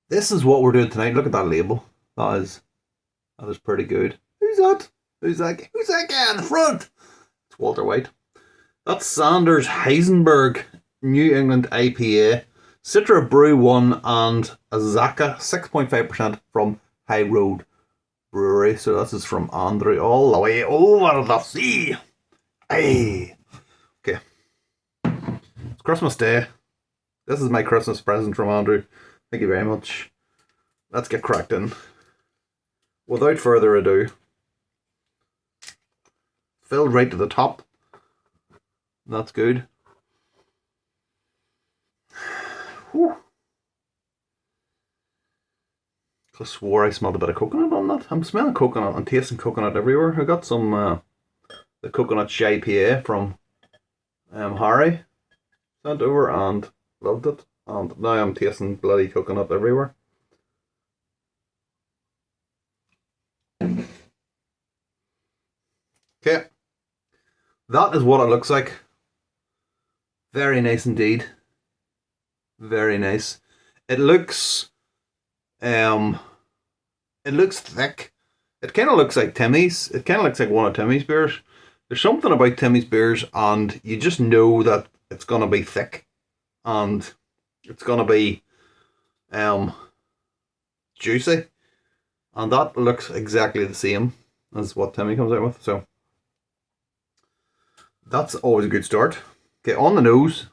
This is what we're doing tonight. Look at that label. That is pretty good. Who's that? Who's that guy in the front? It's Walter White. That's Sanders Heisenberg New England IPA. Citra Brew 1 and Azaka 6.5% from High Road Brewery. So this is from Andrew all the way over the sea. Hey. Okay. It's Christmas Day. This is my Christmas present from Andrew. Thank you very much. Let's get cracked in. Without further ado, filled right to the top. That's good. Whew. I swore I smelled a bit of coconut on that. I'm smelling coconut and tasting coconut everywhere. I got some the coconut shy IPA from Harry sent over and loved it. And now I'm tasting bloody coconut everywhere. Okay, that is what it looks like. Very nice indeed. Very nice. It looks it looks thick. It kind of looks like Timmy's. It kind of looks like one of Timmy's beers. There's something about Timmy's beers, and you just know that it's gonna be thick, and it's gonna be um juicy, and that looks exactly the same as what Timmy comes out with. So that's always a good start. Okay, on the nose.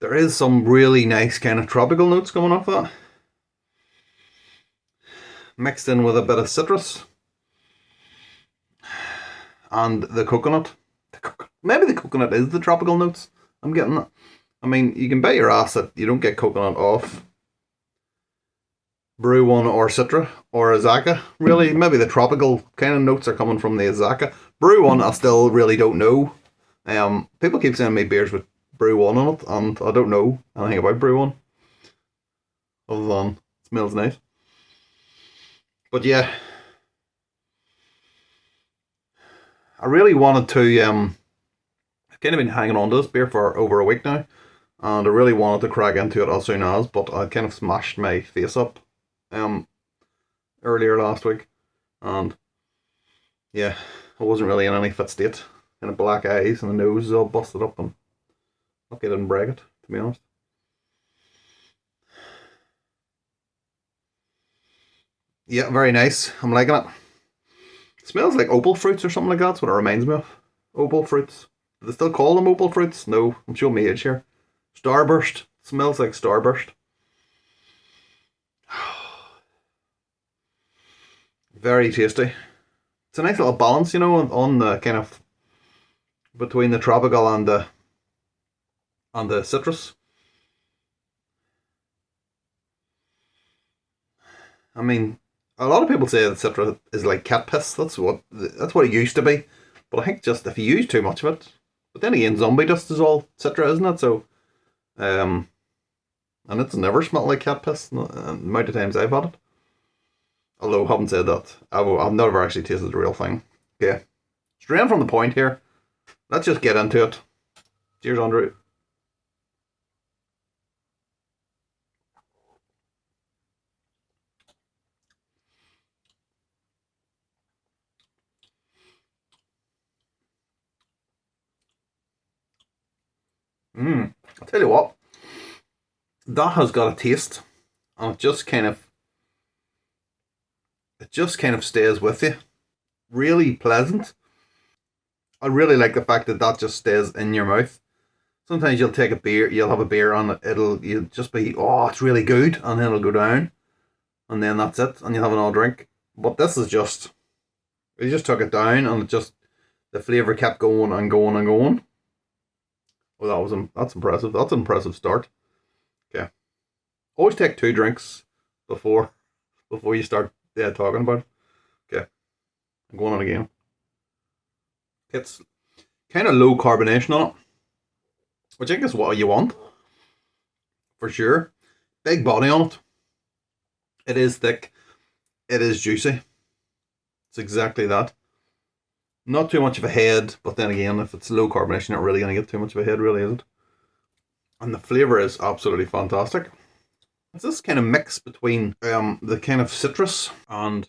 There is some really nice kind of tropical notes coming off that. Mixed in with a bit of citrus. And the coconut. Maybe the coconut is the tropical notes. I'm getting that. I mean, you can bet your ass that you don't get coconut off Brew One or Citra or Azaka. Really, maybe the tropical kind of notes are coming from the Azaka. Brew One, I still really don't know. People keep sending me beers with Brew One on it, and I don't know anything about Brew One other than it smells nice. But yeah, I really wanted to. I've kind of been hanging on to this beer for over a week now, and I really wanted to crack into it as soon as, but I kind of smashed my face up um earlier last week, and yeah, I wasn't really in any fit state. Kind of black eyes and the nose is all busted up, and lucky I didn't break it, to be honest. Yeah, very nice. I'm liking it. It smells like opal fruits or something like that. That's what it reminds me of. Opal fruits. Do they still call them opal fruits? No, I'm showing my age here. Starburst. Smells like Starburst. Very tasty. It's a nice little balance, on the kind of between the tropical and the citrus. I mean, a lot of people say that citrus is like cat piss. That's what it used to be. But I think just if you use too much of it, but then again, zombie dust is all citra, isn't it? So, um, and it's never smelled like cat piss. The amount of times I've had it. Although, having said that, I've never actually tasted the real thing. Okay, straight from the point here. Let's just get into it. Cheers, Andrew. I'll tell you what, that has got a taste, and it just kind of stays with you. Really pleasant. I really like the fact that that just stays in your mouth. Sometimes you'll have a beer and you'll just be, oh, it's really good, and then it'll go down, and then that's it, and you'll have another drink. But this is just, you just took it down, and the flavour kept going and going and going. Well, that's impressive. That's an impressive start. Okay. Always take two drinks before before you start talking about it. Okay. I'm going on again. It's kind of low carbonation on it, which I think is what you want for sure. Big body on it. It is thick. It is juicy. It's exactly that. Not too much of a head, but then again, if it's low carbonation, you're not really going to get too much of a head, really, is it? and the flavour is absolutely fantastic. It's this kind of mix between the kind of citrus and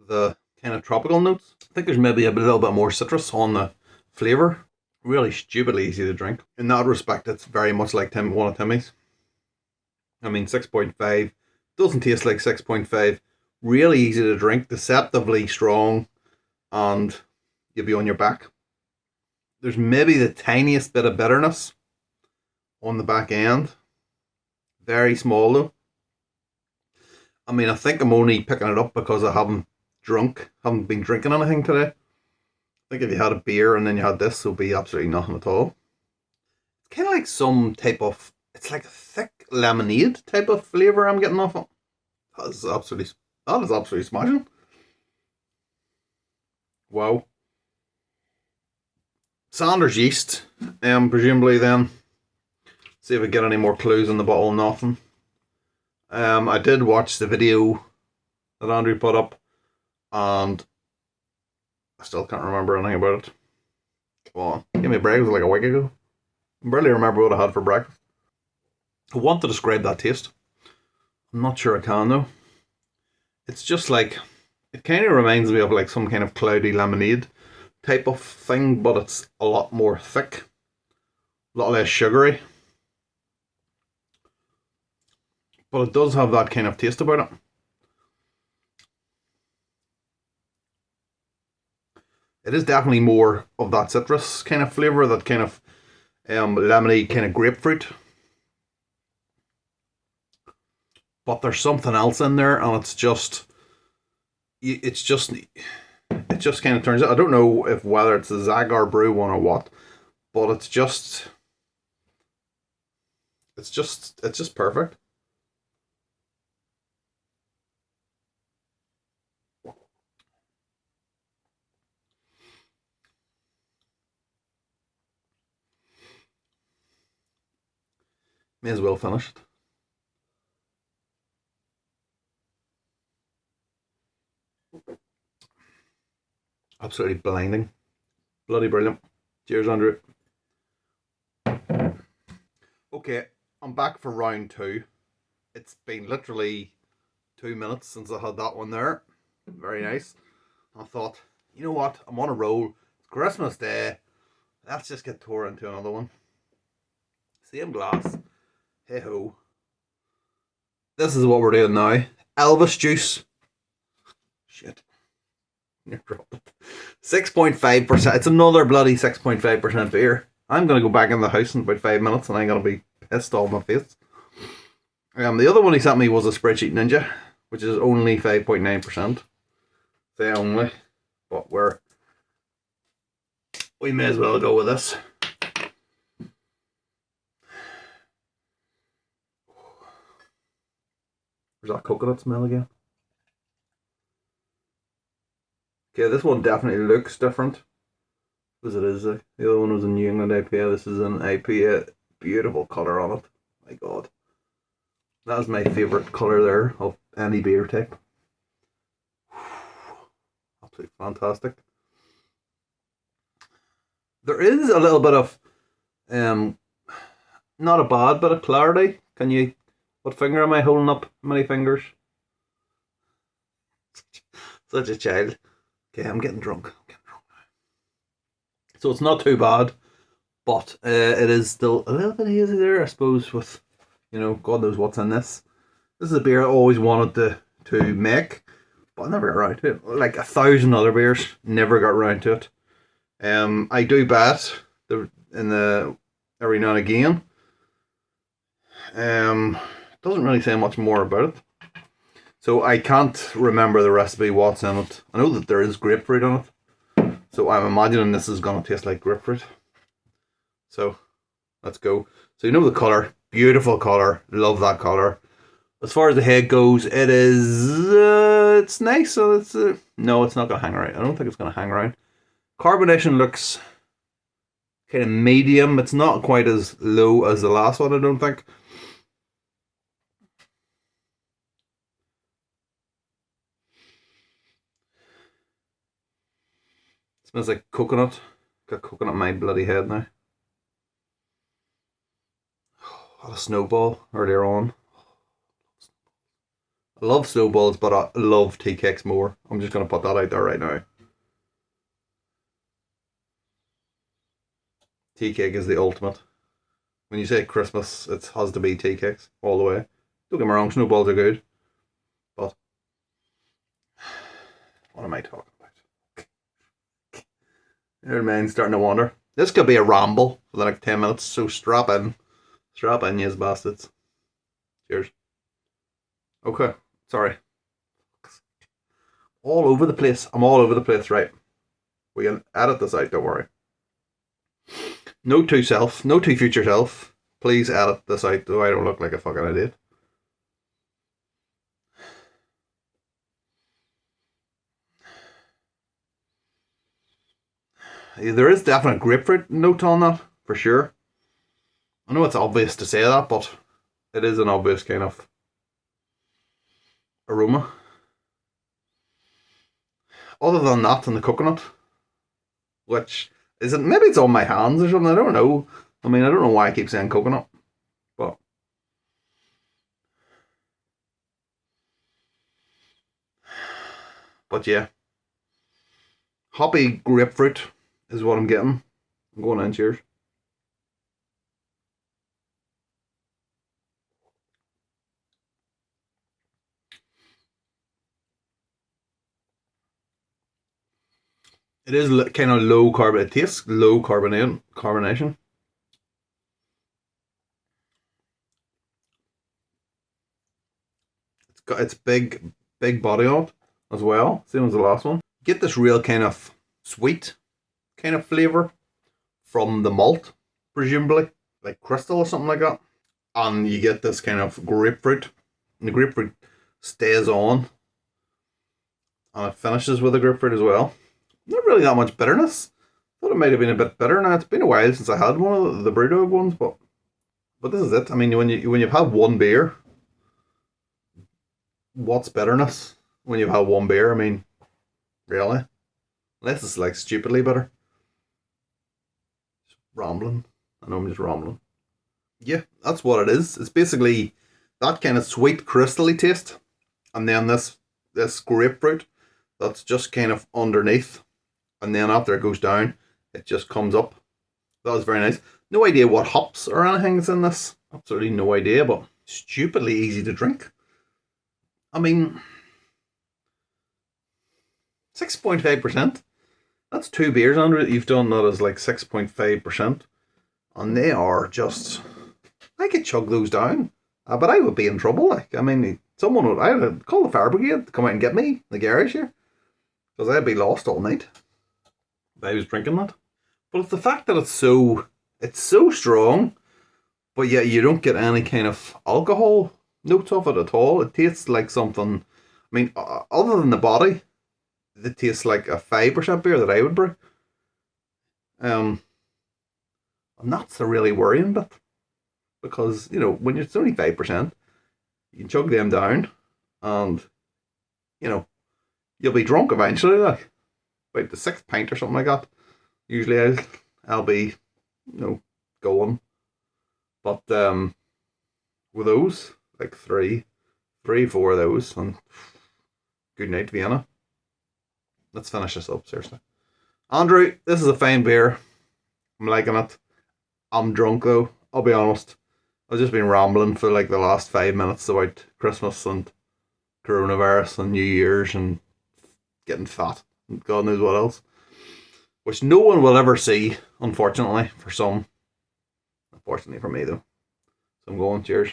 the kind of tropical notes. I think there's maybe a little bit more citrus on the flavour. Really stupidly easy to drink. In that respect, it's very much like one of Timmy's. I mean, 6.5 doesn't taste like 6.5. Really easy to drink, deceptively strong, and you'll be on your back. There's maybe the tiniest bit of bitterness on the back end. Very small though. I mean, I think I'm only picking it up because I haven't been drinking anything today. I think if you had a beer and then you had this, it would be absolutely nothing at all. It's kind of like some type of, it's like a thick lemonade type of flavour I'm getting off it. That is absolutely smashing. Wow. Sanders yeast, presumably then. See if we get any more clues in the bottle. Nothing. I did watch the video that Andrew put up, and I still can't remember anything about it. Come on, give me a break. It was like a week ago. I barely remember what I had for breakfast. I want to describe that taste. I'm not sure I can though. It's just like, it kind of reminds me of like some kind of cloudy lemonade type of thing, but it's a lot more thick, a lot less sugary. But it does have that kind of taste about it. It is definitely more of that citrus kind of flavour, that kind of lemony kind of grapefruit. But there's something else in there, and it just kind of turns out. I don't know if whether it's the Zagar Brew one or what, but it's just perfect. May as well finish it. Absolutely blinding. Bloody brilliant. Cheers, Andrew. Okay, I'm back for round two. It's been literally 2 minutes since I had that one there. Very nice. I thought, you know what? I'm on a roll. It's Christmas Day. Let's just get tore into another one. Same glass. Hey ho. This is what we're doing now. Elvis juice. Shit. 6.5%. It's another bloody 6.5% beer. I'm going to go back in the house in about 5 minutes and I'm going to be pissed all my face. The other one he sent me was a Spreadsheet Ninja, which is only 5.9%. Say only. But we may as well go with this. There's that coconut smell again. Okay, this one definitely looks different. As it is. The other one was a New England IPA. This is an IPA. Beautiful colour on it. My God. That is my favourite colour there of any beer type. Absolutely fantastic. There is a little bit of not a bad bit of clarity. What finger am I holding up? How many fingers? Such a child. Okay, I'm getting drunk. So it's not too bad, but it is still a little bit hazy there, I suppose, with, God knows what's in this. This is a beer I always wanted to make, but I never got around to it. Like 1,000 other beers, never got around to it. I do bet every now and again. Doesn't really say much more about it. So I can't remember the recipe, what's in it. I know that there is grapefruit on it. So I'm imagining this is going to taste like grapefruit. So let's go. So the colour. Beautiful colour. Love that colour. As far as the head goes, it is... it's nice. So it's... no, it's not going to hang around. I don't think it's going to hang around. Carbonation looks kind of medium. It's not quite as low as the last one, I don't think. Smells like coconut. Got coconut in my bloody head now. Had a snowball earlier on. I love snowballs, but I love tea cakes more. I'm just going to put that out there right now. Tea cake is the ultimate. When you say Christmas, it has to be tea cakes all the way. Don't get me wrong, snowballs are good, but what am I talking about? Your mind's starting to wander. This could be a ramble for the next 10 minutes, so strap in. Strap in, yes, bastards. Cheers. Okay, sorry. All over the place. I'm all over the place, right? We can edit this out, don't worry. Note to self, note to future self. Please edit this out, though I don't look like a fucking idiot. There is definite grapefruit note on that, for sure. I know it's obvious to say that, but it is an obvious kind of aroma. Other than that, and the coconut, which isn't, maybe it's on my hands or something, I don't know. I mean, I don't know why I keep saying coconut, but yeah. Hoppy grapefruit is what I'm getting. I'm going in, cheers. It is kind of low carbon. It tastes low carbonation. It's got its big body on it as well. Same as the last one. Get this real kind of sweet kind of flavour from the malt, presumably, like crystal or something like that. And you get this kind of grapefruit. And the grapefruit stays on. And it finishes with the grapefruit as well. Not really that much bitterness. Thought it might have been a bit bitter. Now it's been a while since I had one of the Brewdog ones, but this is it. I mean, when you've had one beer, what's bitterness when you've had one beer? I mean, really, unless it's like stupidly bitter. Just rambling. I know I'm just rambling. Yeah, that's what it is. It's basically that kind of sweet crystally taste, and then this grapefruit that's just kind of underneath. And then after it goes down, it just comes up. That was very nice. No idea what hops or anything is in this. Absolutely no idea, but stupidly easy to drink. I mean, 6.5%. That's 2 beers under it. You've done that as like 6.5%. And they are just, I could chug those down. But I would be in trouble. Like, I mean, I would call the fire brigade to come out and get me in the garage here. Because I'd be lost all night. I was drinking that. But it's the fact that it's so strong, but yet you don't get any kind of alcohol notes of it at all. It tastes like something, I mean, other than the body, it tastes like a 5% beer that I would brew. And that's the really worrying bit. Because, when it's only 5%, you can chug them down, and, you'll be drunk eventually, like. About the 6th pint or something like that. Usually I'll be, going. But with those, like three, 4 of those, and good night, Vienna. Let's finish this up, seriously. Andrew, this is a fine beer. I'm liking it. I'm drunk though, I'll be honest. I've just been rambling for like the last 5 minutes about Christmas and coronavirus and New Year's and getting fat. God knows what else. Which no one will ever see, unfortunately, for some. Unfortunately for me, though. So I'm going, cheers.